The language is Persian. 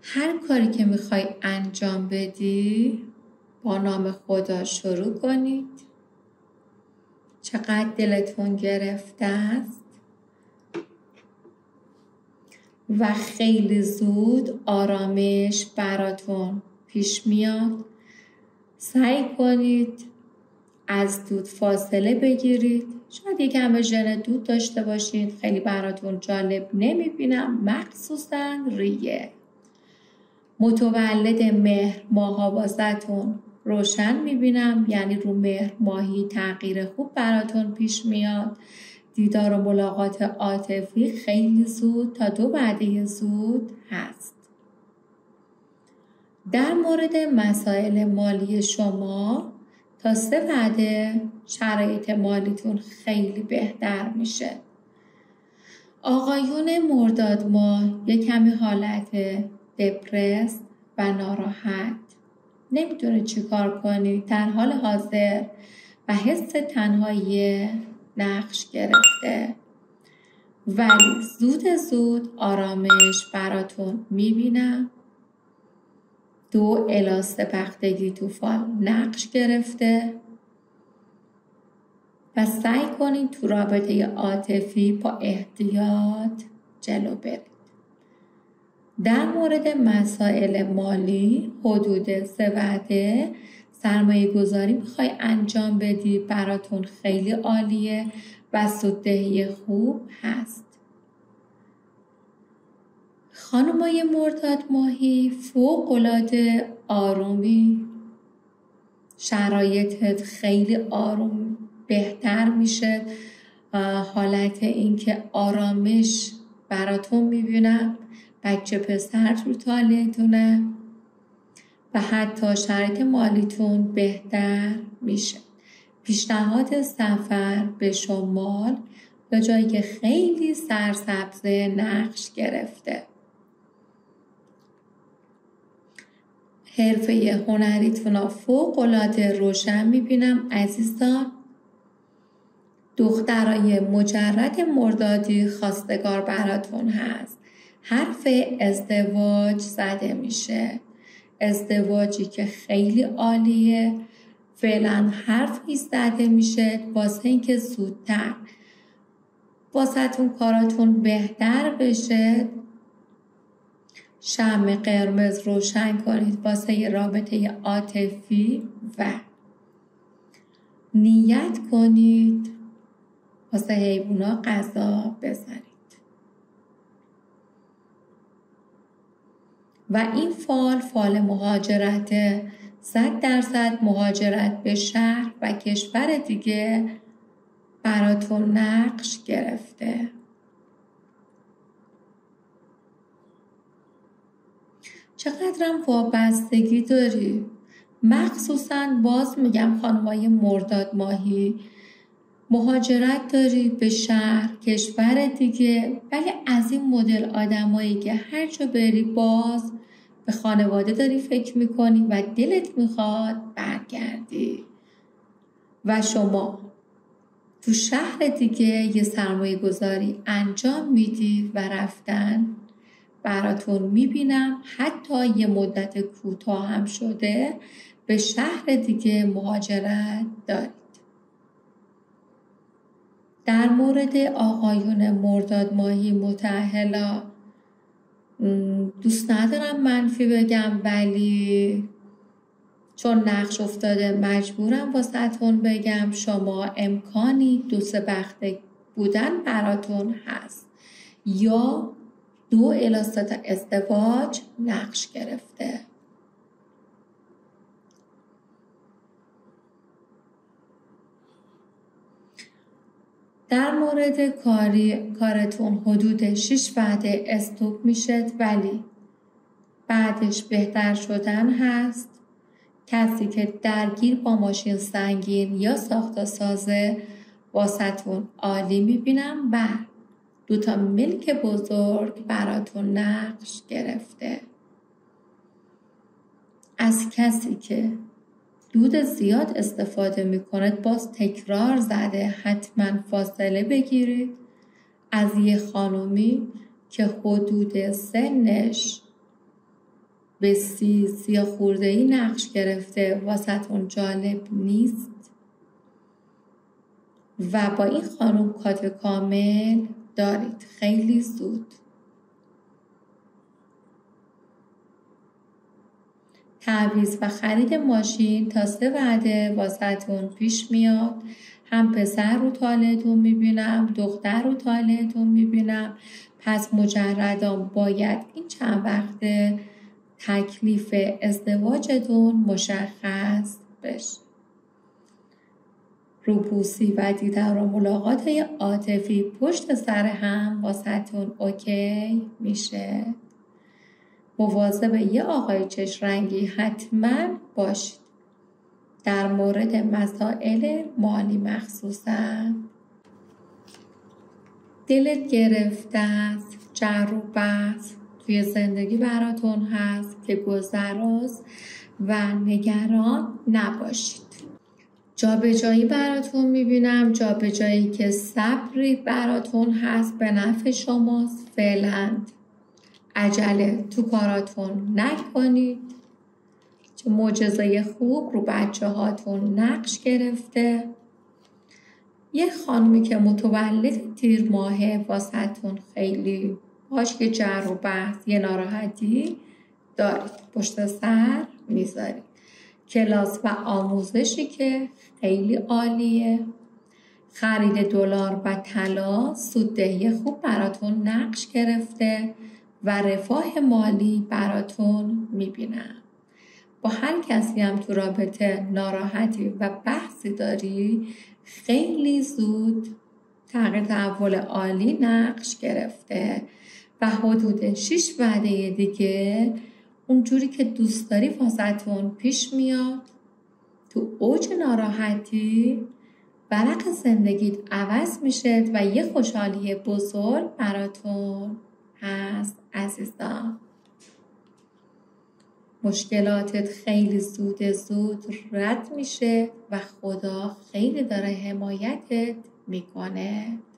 هر کاری که میخوای انجام بدی با نام خدا شروع کنید. چقدر دلتون گرفته است و خیلی زود آرامش براتون پیش میاد. سعی کنید از دود فاصله بگیرید. شاید یکم ژن دود داشته باشید، خیلی براتون جالب نمیبینم، مخصوصا ریه. متولد مهر ماه واسه‌تون روشن میبینم، یعنی رو مهر ماهی تغییر خوب براتون پیش میاد. دیدار و ملاقات عاطفی خیلی زود تا 2 وعده زود هست. در مورد مسائل مالی شما تا 3 وعده شرایط مالیتون خیلی بهتر میشه. آقایون مرداد ماه یک کمی حالت دپرس و ناراحت، نمیدونه چی کار کنید، در حال حاضر و حس تنهایی نقش گرفته، ولی زود آرامش براتون میبینم. 2 الی 3 بختگی طوفان نقش گرفته و سعی کنید تو رابطه عاطفی با احتیاط جلو برید. در مورد مسائل مالی حدود 3 وعده سرمایه گذاری میخوای انجام بدی، براتون خیلی عالیه و سوددهی خوب هست. خانمای مرداد ماهی فوق‌العاده آرومی، شرایطت خیلی آروم بهتر میشه. حالت اینکه آرامش براتون میبینم، بچه پسر رو تالیتونه و حتی شرایط مالیتون بهتر میشه. پیشنهاد سفر به شمال به جایی که خیلی سرسبزه نقش گرفته. حرفه هنریتون فوق‌العاده روشن میبینم عزیزان. دخترای مجرد مردادی خواستگار براتون هست. حرف ازدواج زده میشه، ازدواجی که خیلی عالیه. فعلا حرفی زده میشه واسه اینکه زودتر واسهتون کاراتون بهتر بشه. شمع قرمز روشن کنید واسه یه رابطه عاطفی و نیت کنید واسه حیوونا غذا بذارید. و این فال مهاجرت 100% مهاجرت به شهر و کشور دیگه براتون نقش گرفته. چقدرم وابستگی داری، مخصوصا باز میگم خانمای مرداد ماهی، مهاجرت داری به شهر کشور دیگه، ولی از این مدل آدمایی که هر جا بری باز به خانواده داری فکر میکنی و دلت میخواد برگردی و شما تو شهر دیگه یه سرمایه گذاری انجام میدی و رفتن براتون میبینم. حتی یه مدت کوتاه هم شده به شهر دیگه مهاجرت دارید. در مورد آقایون مرداد ماهی متأهلا دوست ندارم منفی بگم، ولی چون نقش افتاده مجبورم واسهتون بگم شما امکانی 2-3 بخته بودن براتون هست یا 2 الی 3 ازدواج نقش گرفته. در مورد کارتون حدود 6 وعده استوب میشه، ولی بعدش بهتر شدن هست. کسی که درگیر با ماشین سنگین یا ساخت سازه واسهتون عالی میبینم و 2 ملک بزرگ براتون نقش گرفته. از کسی که دود زیاد استفاده میکنه باز تکرار زده، حتما فاصله بگیرید. از یه خانومی که حدود سنش به سیاه خورده‌ای نقش گرفته واسهتون جالب نیست و با این خانم کادر کامل دارید خیلی زود. تعویض و خرید ماشین تا 3 وعده واسهتون پیش میاد. هم پسر رو طالعتون میبینم، دختر رو طالعتون میبینم. پس مجردان باید این چند وقته تکلیف ازدواجتون مشخص بشه. روپوسی و دیدار و ملاقات عاطفی پشت سر هم واسهتون اوکی میشه. مواظب یه آقای چشم رنگی حتما باشید در مورد مسائل مالی مخصوصا. دلت گرفته است، جر و بحث توی زندگی براتون هست که گذراست و نگران نباشید. جابجایی براتون میبینم، جابجایی که صبری براتون هست به نفع شماست. فعلا عجله تو کاراتون نکنید. چه معجزه خوب رو بچه هاتون نقش گرفته. یه خانمی که متولد تیر ماهه واسهتون خیلی باش که جر و بحث یه ناراحتی دارید پشت سر میذارید. کلاس و آموزشی که خیلی عالیه. خرید دلار و طلا سوددهی خوب براتون نقش گرفته و رفاه مالی براتون میبینم. با هر کسی هم تو رابطه ناراحتی و بحثی داری خیلی زود تغییر تحول عالی نقش گرفته و حدود 6 وعده دیگه اونجوری که دوست داری واسهتون پیش میاد. تو اوج ناراحتی ورق زندگیت عوض میشه و یه خوشحالی بزرگ براتون هست عزیزان. مشکلاتت خیلی زود رد میشه و خدا خیلی داره حمایتت میکنه.